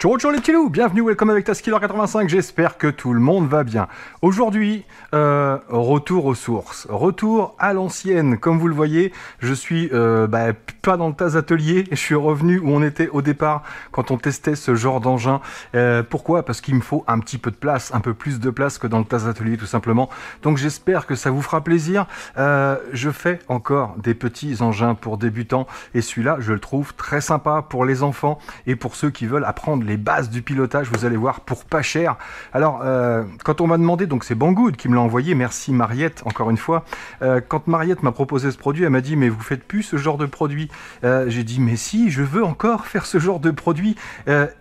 Ciao ciao les petits loups, bienvenue, welcome avec Taskiller85, j'espère que tout le monde va bien. Aujourd'hui, retour aux sources, retour à l'ancienne. Comme vous le voyez, je suis pas dans le TAS Atelier, je suis revenu où on était au départ quand on testait ce genre d'engin. Pourquoi? Parce qu'il me faut un petit peu de place, un peu plus de place que dans le TAS Atelier tout simplement. Donc j'espère que ça vous fera plaisir. Je fais encore des petits engins pour débutants et celui-là, je le trouve très sympa pour les enfants et pour ceux qui veulent apprendre les bases du pilotage, vous allez voir, pour pas cher. Alors, quand on m'a demandé, donc c'est Banggood qui me l'a envoyé, merci Mariette, encore une fois. Quand Mariette m'a proposé ce produit, elle m'a dit, mais vous faites plus ce genre de produit. J'ai dit, mais si, je veux encore faire ce genre de produit.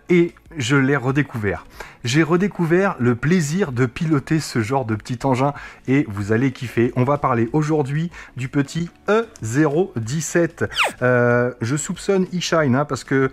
Et je l'ai redécouvert. J'ai redécouvert le plaisir de piloter ce genre de petit engin et vous allez kiffer. On va parler aujourd'hui du petit E017. Je soupçonne eShine parce que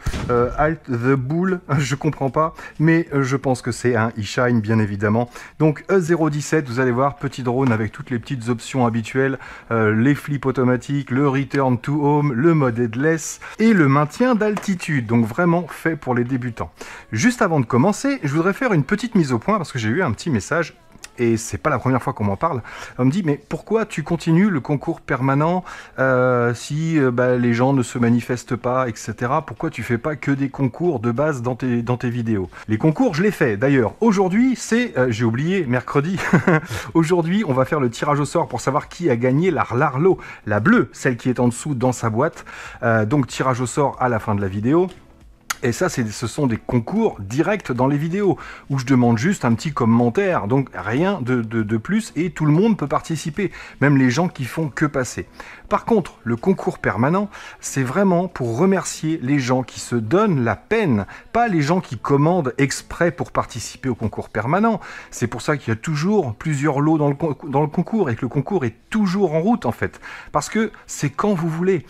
Alt the Bull, je comprends pas, mais je pense que c'est un eShine bien évidemment. Donc E017, vous allez voir, petit drone avec toutes les petites options habituelles, les flips automatiques, le return to home, le mode headless et le maintien d'altitude. Donc vraiment fait pour les débutants. Juste avant de commencer, je voudrais faire une petite mise au point parce que j'ai eu un petit message et c'est pas la première fois qu'on m'en parle. On me dit, mais pourquoi tu continues le concours permanent si les gens ne se manifestent pas, etc. Pourquoi tu fais pas que des concours de base dans tes vidéos? Les concours, je les fais. D'ailleurs, aujourd'hui, c'est, j'ai oublié, mercredi. Aujourd'hui, on va faire le tirage au sort pour savoir qui a gagné la Larlo, la bleue, celle qui est en dessous dans sa boîte. Donc, tirage au sort à la fin de la vidéo. Et ça, ce sont des concours directs dans les vidéos, où je demande juste un petit commentaire, donc rien de plus, et tout le monde peut participer, même les gens qui font que passer. Par contre, le concours permanent, c'est vraiment pour remercier les gens qui se donnent la peine, pas les gens qui commandent exprès pour participer au concours permanent. C'est pour ça qu'il y a toujours plusieurs lots dans le concours, et que le concours est toujours en route, en fait. Parce que c'est quand vous voulez.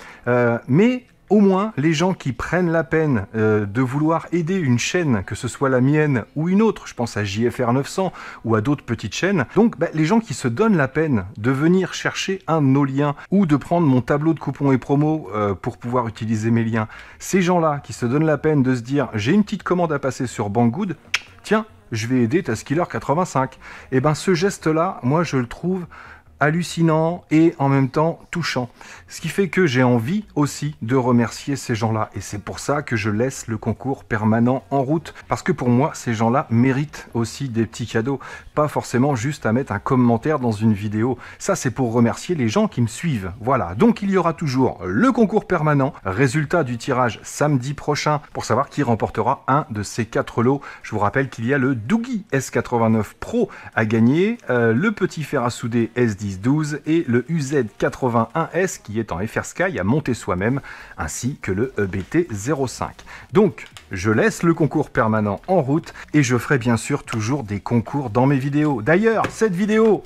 Mais au moins, les gens qui prennent la peine de vouloir aider une chaîne, que ce soit la mienne ou une autre, je pense à JFR 900 ou à d'autres petites chaînes, donc les gens qui se donnent la peine de venir chercher un de nos liens ou de prendre mon tableau de coupons et promos pour pouvoir utiliser mes liens, ces gens-là qui se donnent la peine de se dire « j'ai une petite commande à passer sur Banggood, tiens, je vais aider Taskiller85 ». Et ben ce geste-là, moi je le trouve hallucinant et en même temps touchant. Ce qui fait que j'ai envie aussi de remercier ces gens-là. Et c'est pour ça que je laisse le concours permanent en route. Parce que pour moi, ces gens-là méritent aussi des petits cadeaux. Pas forcément juste à mettre un commentaire dans une vidéo. Ça, c'est pour remercier les gens qui me suivent. Voilà. Donc, il y aura toujours le concours permanent. Résultat du tirage samedi prochain pour savoir qui remportera un de ces 4 lots. Je vous rappelle qu'il y a le Doogie S89 Pro à gagner, le petit fer à souder S1012 et le UZ81S qui est en FR Sky à monter soi-même, ainsi que le EBT05. Donc, je laisse le concours permanent en route et je ferai bien sûr toujours des concours dans mes vidéos. D'ailleurs, cette vidéo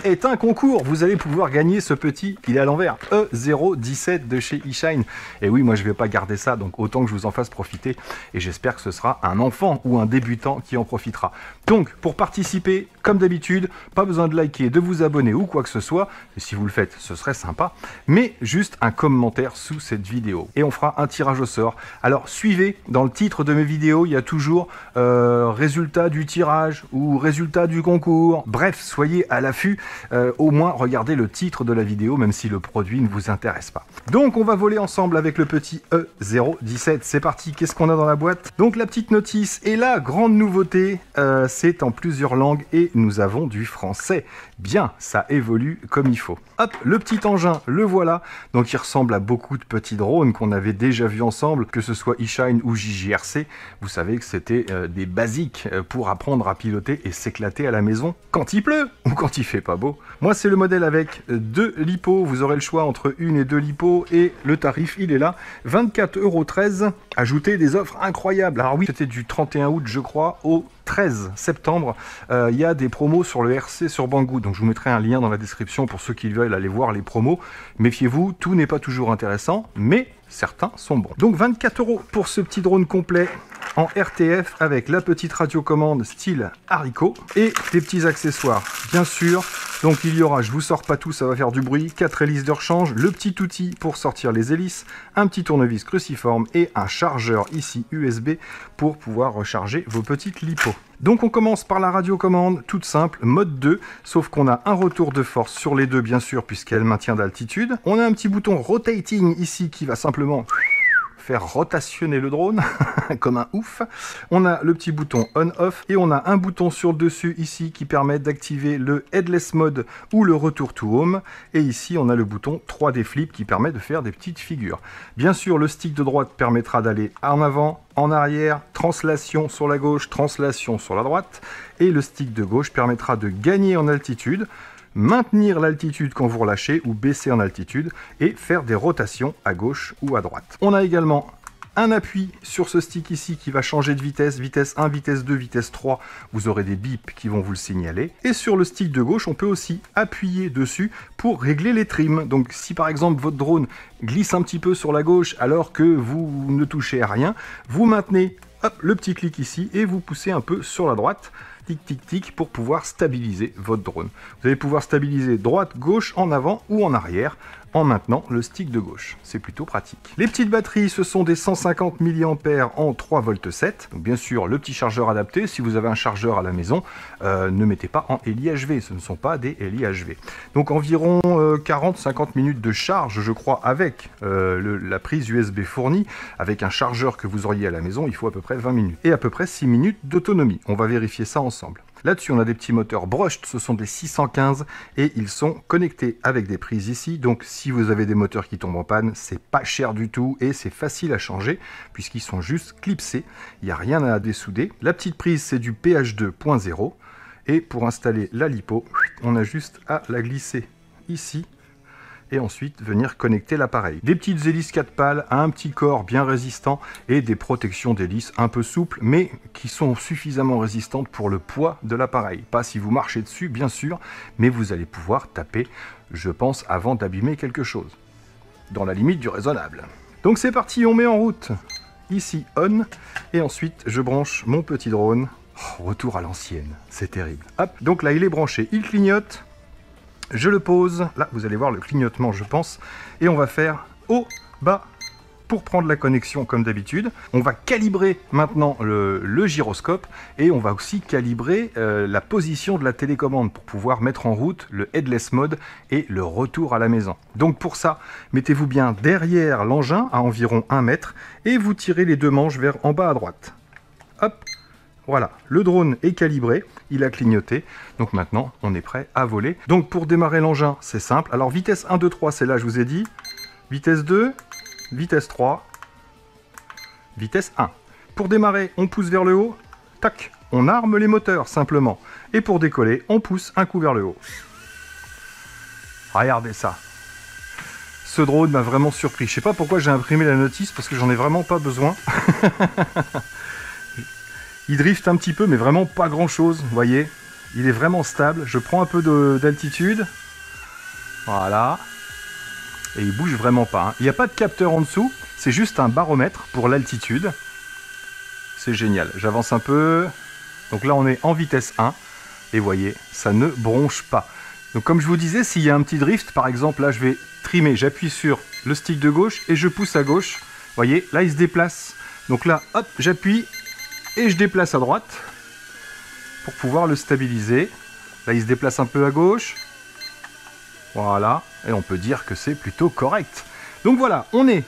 est un concours. Vous allez pouvoir gagner ce petit, il est à l'envers, E017 de chez eShine. Et oui, moi je vais pas garder ça, donc autant que je vous en fasse profiter. Et j'espère que ce sera un enfant ou un débutant qui en profitera. Donc, pour participer, comme d'habitude, pas besoin de liker, de vous abonner ou quoi que ce soit. Et si vous le faites, ce serait sympa. Mais juste un commentaire sous cette vidéo. Et on fera un tirage au sort. Alors, suivez, dans le titre de mes vidéos, il y a toujours résultat du tirage ou résultat du concours. Bref, soyez à l'affût. Au moins, regardez le titre de la vidéo, même si le produit ne vous intéresse pas. Donc, on va voler ensemble avec le petit E017. C'est parti, qu'est-ce qu'on a dans la boîte? Donc, la petite notice et la grande nouveauté, c'est en plusieurs langues et nous avons du français. Bien, ça évolue comme il faut. Hop, le petit engin, le voilà. Donc, il ressemble à beaucoup de petits drones qu'on avait déjà vus ensemble, que ce soit eShine ou JJRC. Vous savez que c'était des basiques pour apprendre à piloter et s'éclater à la maison quand il pleut ou quand il fait pas beau. Moi, c'est le modèle avec 2 lipos. Vous aurez le choix entre 1 et 2 lipos et le tarif, il est là. 24,13 €. Ajoutez des offres incroyables. Alors oui, c'était du 31 août, je crois, au 13 septembre. Il y a des promos sur le RC sur Banggood. Donc, je vous mettrai un lien dans la description pour ceux qui veulent aller voir les promos. Méfiez-vous, tout n'est pas toujours intéressant, mais certains sont bons. Donc 24 € pour ce petit drone complet en RTF avec la petite radiocommande style haricot et des petits accessoires. Bien sûr, Donc il y aura, je vous sors pas tout, ça va faire du bruit, 4 hélices de rechange, le petit outil pour sortir les hélices, un petit tournevis cruciforme et un chargeur ici USB pour pouvoir recharger vos petites lipos. Donc on commence par la radiocommande, toute simple, mode 2, sauf qu'on a un retour de force sur les deux bien sûr puisqu'elle maintient d'altitude. On a un petit bouton rotating ici qui va simplement faire rotationner le drone comme un ouf. On a le petit bouton on-off et on a un bouton sur le dessus ici qui permet d'activer le headless mode ou le retour to home. Et ici on a le bouton 3D flip qui permet de faire des petites figures. Bien sûr le stick de droite permettra d'aller en avant, en arrière, translation sur la gauche, translation sur la droite. Et le stick de gauche permettra de gagner en altitude, maintenir l'altitude quand vous relâchez ou baisser en altitude et faire des rotations à gauche ou à droite. On a également un appui sur ce stick ici qui va changer de vitesse, vitesse 1, vitesse 2, vitesse 3, vous aurez des bips qui vont vous le signaler. Et sur le stick de gauche, on peut aussi appuyer dessus pour régler les trims. Donc si par exemple votre drone glisse un petit peu sur la gauche alors que vous ne touchez à rien, vous maintenez hop, le petit clic ici et vous poussez un peu sur la droite. Tic tic tic pour pouvoir stabiliser votre drone. Vous allez pouvoir stabiliser droite, gauche, en avant ou en arrière en maintenant le stick de gauche. C'est plutôt pratique. Les petites batteries, ce sont des 150 mAh en 3,7 V. Donc bien sûr, le petit chargeur adapté. Si vous avez un chargeur à la maison, ne mettez pas en LiHV. Ce ne sont pas des LiHV. Donc environ 40-50 minutes de charge, je crois, avec la prise USB fournie. Avec un chargeur que vous auriez à la maison, il faut à peu près 20 minutes. Et à peu près 6 minutes d'autonomie. On va vérifier ça ensemble. Là-dessus, on a des petits moteurs brushed, ce sont des 615 et ils sont connectés avec des prises ici. Donc, si vous avez des moteurs qui tombent en panne, c'est pas cher du tout et c'est facile à changer puisqu'ils sont juste clipsés. Il n'y a rien à dessouder. La petite prise, c'est du PH 2.0 et pour installer la lipo, on a juste à la glisser ici et ensuite venir connecter l'appareil. Des petites hélices 4 pales, un petit corps bien résistant et des protections d'hélices un peu souples mais qui sont suffisamment résistantes pour le poids de l'appareil. Pas si vous marchez dessus bien sûr, mais vous allez pouvoir taper, je pense, avant d'abîmer quelque chose. Dans la limite du raisonnable. Donc c'est parti, on met en route. Ici on, et ensuite je branche mon petit drone. Oh, retour à l'ancienne, c'est terrible. Hop, donc là il est branché, il clignote. Je le pose, là vous allez voir le clignotement je pense, et on va faire haut, bas, pour prendre la connexion comme d'habitude. On va calibrer maintenant le gyroscope, et on va aussi calibrer la position de la télécommande pour pouvoir mettre en route le headless mode et le retour à la maison. Donc pour ça, mettez-vous bien derrière l'engin à environ 1 mètre, et vous tirez les deux manches vers en bas à droite. Hop. Voilà, le drone est calibré, il a clignoté, donc maintenant on est prêt à voler. Donc pour démarrer l'engin, c'est simple. Alors vitesse 1, 2, 3, c'est là je vous ai dit. Vitesse 2, vitesse 3, vitesse 1. Pour démarrer, on pousse vers le haut, tac, on arme les moteurs simplement. Et pour décoller, on pousse un coup vers le haut. Regardez ça. Ce drone m'a vraiment surpris. Je sais pas pourquoi j'ai imprimé la notice, parce que j'en ai vraiment pas besoin. Il drift un petit peu, mais vraiment pas grand chose, vous voyez. Il est vraiment stable. Je prends un peu d'altitude. Voilà. Et il bouge vraiment pas. Hein. Il n'y a pas de capteur en dessous. C'est juste un baromètre pour l'altitude. C'est génial. J'avance un peu. Donc là, on est en vitesse 1. Et vous voyez, ça ne bronche pas. Donc comme je vous disais, s'il y a un petit drift, par exemple, là, je vais trimer. J'appuie sur le stick de gauche et je pousse à gauche. Vous voyez, là, il se déplace. Donc là, hop, j'appuie. Et je déplace à droite pour pouvoir le stabiliser. Là, il se déplace un peu à gauche. Voilà. Et on peut dire que c'est plutôt correct. Donc voilà, on est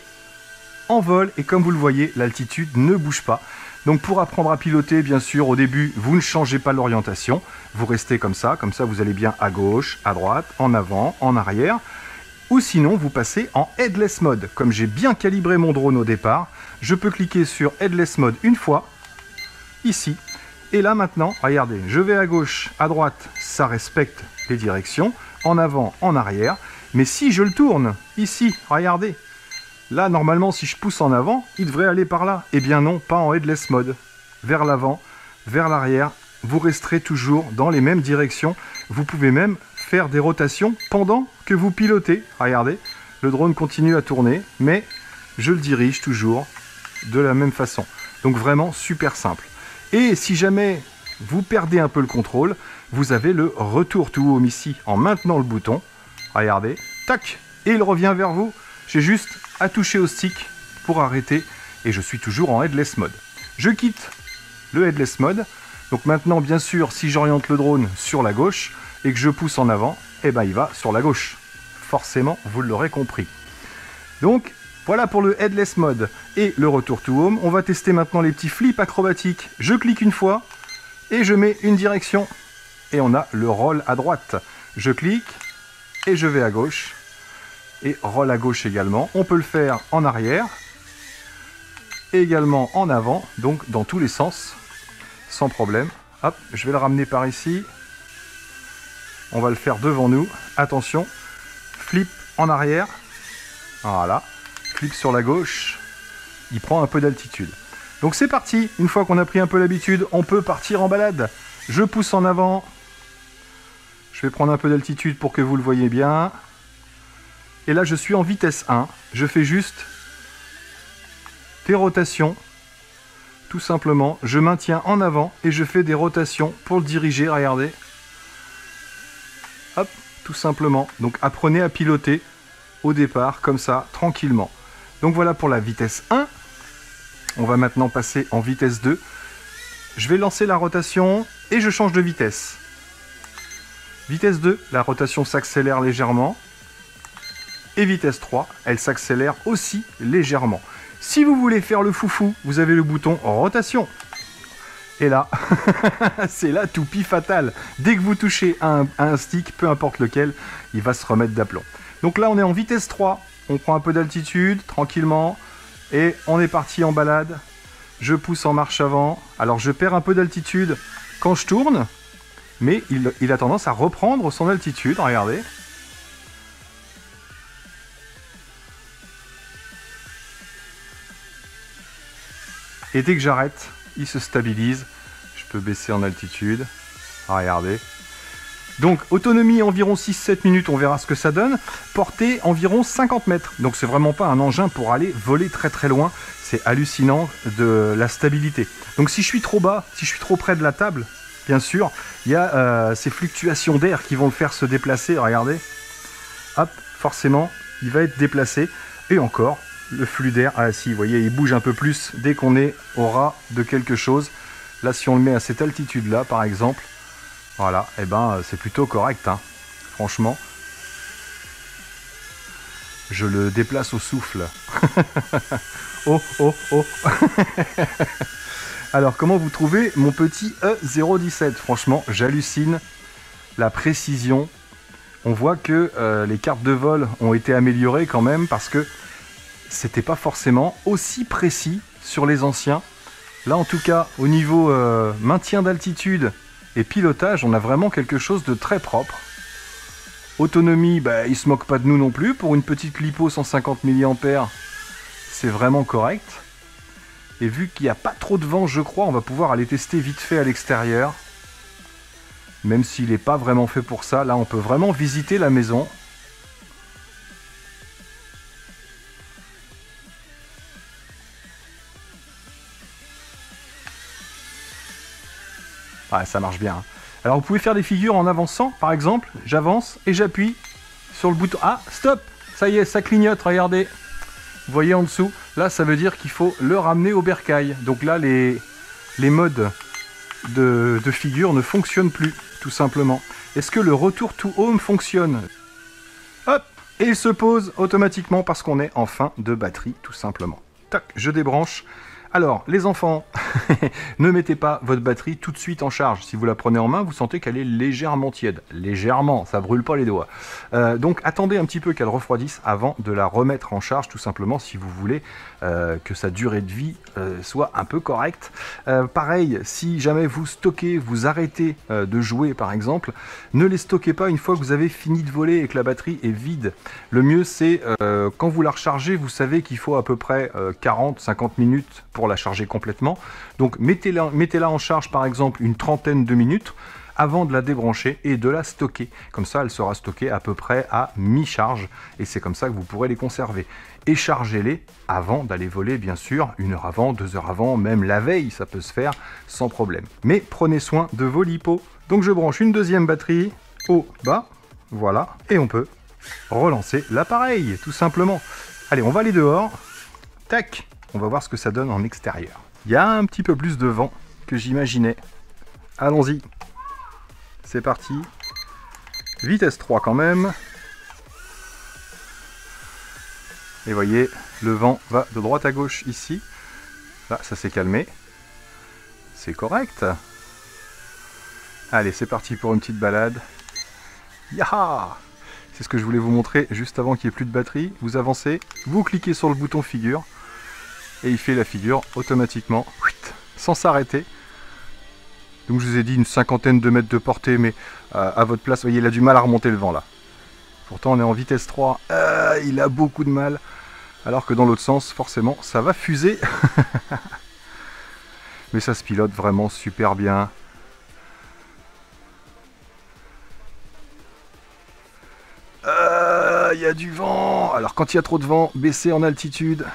en vol. Et comme vous le voyez, l'altitude ne bouge pas. Donc pour apprendre à piloter, bien sûr, au début, vous ne changez pas l'orientation. Vous restez comme ça vous allez bien à gauche, à droite, en avant, en arrière. Ou sinon, vous passez en headless mode. Comme j'ai bien calibré mon drone au départ, je peux cliquer sur headless mode une fois. Ici, et là maintenant, regardez, je vais à gauche, à droite, ça respecte les directions, en avant, en arrière, mais si je le tourne, ici, regardez, là normalement si je pousse en avant, il devrait aller par là, eh bien non, pas en headless mode, vers l'avant, vers l'arrière, vous resterez toujours dans les mêmes directions, vous pouvez même faire des rotations pendant que vous pilotez, regardez, le drone continue à tourner, mais je le dirige toujours de la même façon, donc vraiment super simple. Et si jamais vous perdez un peu le contrôle, vous avez le retour to home ici en maintenant le bouton. Regardez, tac, et il revient vers vous. J'ai juste à toucher au stick pour arrêter et je suis toujours en headless mode. Je quitte le headless mode. Donc maintenant, bien sûr, si j'oriente le drone sur la gauche et que je pousse en avant, eh ben, il va sur la gauche. Forcément, vous l'aurez compris. Donc, voilà pour le headless mode et le retour to home. On va tester maintenant les petits flips acrobatiques. Je clique une fois et je mets une direction. Et on a le roll à droite. Je clique et je vais à gauche. Et roll à gauche également. On peut le faire en arrière. Et également en avant. Donc dans tous les sens. Sans problème. Hop, je vais le ramener par ici. On va le faire devant nous. Attention. Flip en arrière. Voilà. Flip sur la gauche. Il prend un peu d'altitude. Donc c'est parti. Une fois qu'on a pris un peu l'habitude, on peut partir en balade. Je pousse en avant. Je vais prendre un peu d'altitude pour que vous le voyez bien. Et là, je suis en vitesse 1. Je fais juste des rotations. Tout simplement, je maintiens en avant et je fais des rotations pour le diriger. Regardez. Hop, tout simplement. Donc apprenez à piloter au départ, comme ça, tranquillement. Donc voilà pour la vitesse 1. On va maintenant passer en vitesse 2. Je vais lancer la rotation et je change de vitesse. Vitesse 2, la rotation s'accélère légèrement. Et vitesse 3, elle s'accélère aussi légèrement. Si vous voulez faire le foufou, vous avez le bouton rotation. Et là, c'est la toupie fatale. Dès que vous touchez à un stick, peu importe lequel, il va se remettre d'aplomb. Donc là, on est en vitesse 3. On prend un peu d'altitude, tranquillement. Et on est parti en balade. Je pousse en marche avant. Alors, je perds un peu d'altitude quand je tourne. Mais il a tendance à reprendre son altitude. Regardez. Et dès que j'arrête, il se stabilise. Je peux baisser en altitude. Regardez. Donc, autonomie environ 6-7 minutes, on verra ce que ça donne. Portée environ 50 mètres. Donc, c'est vraiment pas un engin pour aller voler très très loin. C'est hallucinant de la stabilité. Donc, si je suis trop bas, si je suis trop près de la table, bien sûr, il y a ces fluctuations d'air qui vont le faire se déplacer. Regardez. Hop, forcément, il va être déplacé. Et encore, le flux d'air, ah si, vous voyez, il bouge un peu plus dès qu'on est au ras de quelque chose. Là, si on le met à cette altitude-là, par exemple, voilà, et ben c'est plutôt correct, hein. Franchement. Je le déplace au souffle. Oh, oh, oh. Alors, comment vous trouvez mon petit E017? Franchement, j'hallucine la précision. On voit que les cartes de vol ont été améliorées quand même parce que c'était pas forcément aussi précis sur les anciens. Là, en tout cas, au niveau maintien d'altitude et pilotage, on a vraiment quelque chose de très propre. Autonomie, bah, il se moque pas de nous non plus. Pour une petite lipo 150 mAh, c'est vraiment correct. Et vu qu'il n'y a pas trop de vent, je crois, on va pouvoir aller tester vite fait à l'extérieur. Même s'il n'est pas vraiment fait pour ça, là, on peut vraiment visiter la maison. Ouais, ça marche bien. Alors, vous pouvez faire des figures en avançant, par exemple. J'avance et j'appuie sur le bouton. Ah, stop! Ça y est, ça clignote, regardez. Vous voyez en dessous, là, ça veut dire qu'il faut le ramener au bercail. Donc là, les modes de figure ne fonctionnent plus, tout simplement. Est-ce que le retour to home fonctionne? Hop! Et il se pose automatiquement parce qu'on est en fin de batterie, tout simplement. Tac, je débranche. Alors, les enfants, ne mettez pas votre batterie tout de suite en charge. Si vous la prenez en main, vous sentez qu'elle est légèrement tiède. Légèrement, ça brûle pas les doigts. Donc, attendez un petit peu qu'elle refroidisse avant de la remettre en charge, tout simplement, si vous voulez que sa durée de vie soit un peu correcte. Pareil, si jamais vous stockez, vous arrêtez de jouer, par exemple, ne les stockez pas une fois que vous avez fini de voler et que la batterie est vide. Le mieux, c'est quand vous la rechargez, vous savez qu'il faut à peu près 40-50 minutes pour la charger complètement. Donc mettez-la en charge par exemple une trentaine de minutes. avant de la débrancher et de la stocker. Comme ça, elle sera stockée à peu près à mi-charge et c'est comme ça que vous pourrez les conserver. Et chargez-les avant d'aller voler, bien sûr, 1 heure avant, 2 heures avant, même la veille, ça peut se faire sans problème. Mais prenez soin de vos lipos. Donc je branche une deuxième batterie au bas, voilà, et on peut relancer l'appareil, tout simplement. Allez, on va aller dehors. Tac, on va voir ce que ça donne en extérieur. Il y a un petit peu plus de vent que j'imaginais. Allons-y. C'est parti. Vitesse 3 quand même. Et voyez, le vent va de droite à gauche ici. Là, ça s'est calmé. C'est correct. Allez, c'est parti pour une petite balade. Yaha! C'est ce que je voulais vous montrer juste avant qu'il n'y ait plus de batterie. Vous avancez, vous cliquez sur le bouton figure. Et il fait la figure automatiquement, sans s'arrêter. Donc je vous ai dit une 50aine de mètres de portée, mais à votre place, vous voyez, il a du mal à remonter le vent là. Pourtant on est en vitesse 3, il a beaucoup de mal. Alors que dans l'autre sens, forcément, ça va fuser. Mais ça se pilote vraiment super bien. Il y a du vent. Alors quand il y a trop de vent, baissez en altitude.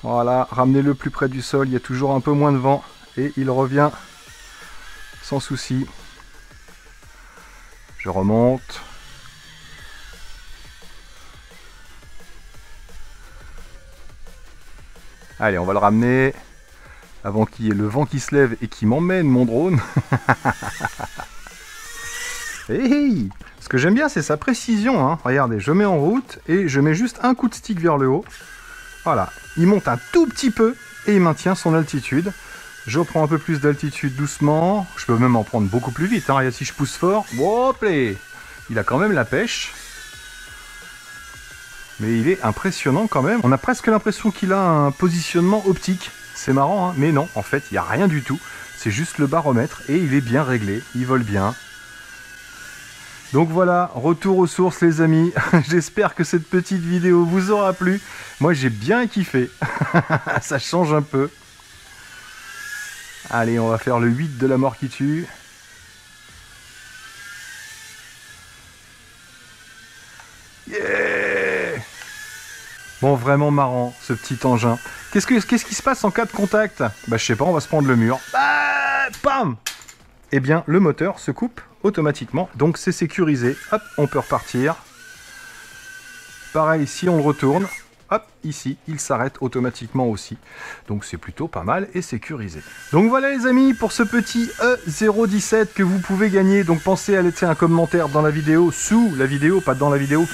Voilà, ramenez-le plus près du sol, il y a toujours un peu moins de vent. Et il revient sans souci. Je remonte. Allez, on va le ramener avant qu'il y ait le vent qui se lève et qui m'emmène mon drone. Hey, ce que j'aime bien, c'est sa précision. Hein. Regardez, je mets en route et je mets juste un coup de stick vers le haut. Voilà, il monte un tout petit peu et il maintient son altitude. Je reprends un peu plus d'altitude doucement. Je peux même en prendre beaucoup plus vite. Hein. Et si je pousse fort, hop là, il a quand même la pêche. Mais il est impressionnant quand même. On a presque l'impression qu'il a un positionnement optique. C'est marrant, hein, mais non, en fait, il n'y a rien du tout. C'est juste le baromètre et il est bien réglé. Il vole bien. Donc voilà, retour aux sources les amis. J'espère que cette petite vidéo vous aura plu. Moi j'ai bien kiffé. Ça change un peu. Allez, on va faire le 8 de la mort qui tue. Yeah! Bon, vraiment marrant ce petit engin. Qu'est-ce qui se passe en cas de contact? Bah je sais pas, on va se prendre le mur. Ah, bam! Eh bien, le moteur se coupe automatiquement, donc c'est sécurisé. Hop, on peut repartir. Pareil, si on le retourne, hop, ici, il s'arrête automatiquement aussi. Donc c'est plutôt pas mal et sécurisé. Donc voilà les amis, pour ce petit E017 que vous pouvez gagner. Donc pensez à laisser un commentaire dans la vidéo, sous la vidéo, pas dans la vidéo.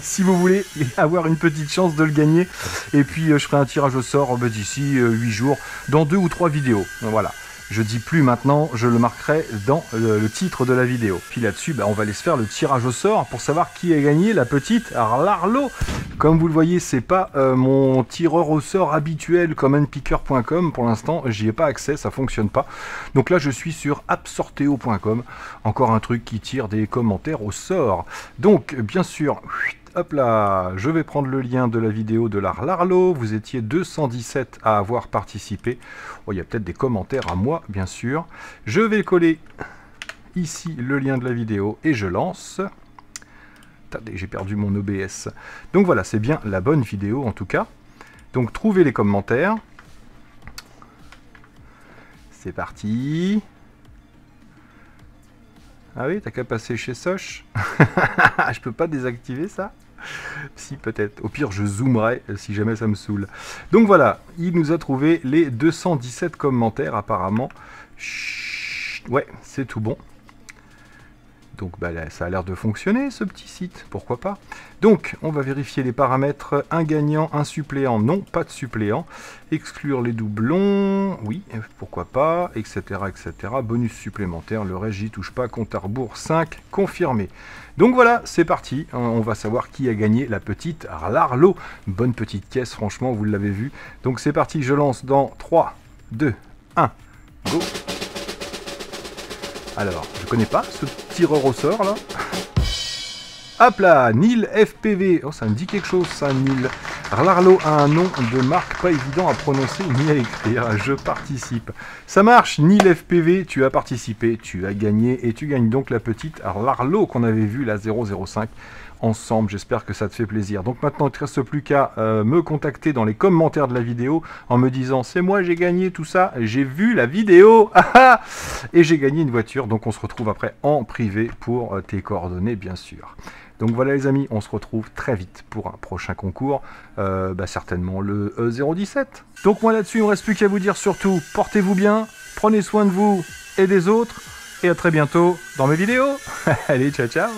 Si vous voulez avoir une petite chance de le gagner. Et puis je ferai un tirage au sort d'ici 8 jours, dans 2 ou 3 vidéos. Voilà. Je dis plus maintenant, je le marquerai dans le titre de la vidéo. Puis là-dessus, bah, on va aller se faire le tirage au sort pour savoir qui a gagné la petite Larlo. Comme vous le voyez, c'est pas mon tireur au sort habituel comme npicker.com. Pour l'instant, j'y ai pas accès, ça fonctionne pas. Donc là, je suis sur appsorteo.com. Encore un truc qui tire des commentaires au sort. Donc, bien sûr... Hop là, je vais prendre le lien de la vidéo de Larlo. Vous étiez 217 à avoir participé. Oh, il y a peut-être des commentaires à moi, bien sûr. Je vais coller ici le lien de la vidéo et je lance. Attendez, j'ai perdu mon OBS. Donc voilà, c'est bien la bonne vidéo en tout cas. Donc trouvez les commentaires. C'est parti. Ah oui, t'as qu'à passer chez Soch. Je peux pas désactiver ça? Si, peut-être. Au pire, je zoomerai si jamais ça me saoule. Donc voilà, il nous a trouvé les 217 commentaires apparemment. Chut, ouais, c'est tout bon. Donc bah, là, ça a l'air de fonctionner ce petit site, pourquoi pas. Donc on va vérifier les paramètres, un gagnant, un suppléant, non, pas de suppléant. Exclure les doublons, oui, pourquoi pas, etc. etc. Bonus supplémentaire, le reste j'y touche pas, compte à rebours 5, confirmé. Donc voilà, c'est parti, on va savoir qui a gagné la petite Larlo. Bonne petite caisse, franchement, vous l'avez vu. Donc c'est parti, je lance dans 3, 2, 1, go. Alors, je connais pas ce tireur au sort là. Hop là, Nil FPV. Oh, ça me dit quelque chose ça, Nil. Larlo a un nom de marque pas évident à prononcer ni à écrire. Je participe. Ça marche, Nil FPV, tu as participé, tu as gagné et tu gagnes donc la petite Larlo qu'on avait vue, la 005, ensemble. J'espère que ça te fait plaisir. Donc maintenant, il ne te reste plus qu'à me contacter dans les commentaires de la vidéo en me disant c'est moi, j'ai gagné tout ça, j'ai vu la vidéo et j'ai gagné une voiture. Donc on se retrouve après en privé pour tes coordonnées, bien sûr. Donc voilà les amis, on se retrouve très vite pour un prochain concours, certainement le 017. Donc moi là-dessus, il ne me reste plus qu'à vous dire surtout, portez-vous bien, prenez soin de vous et des autres, et à très bientôt dans mes vidéos. Allez, ciao ciao.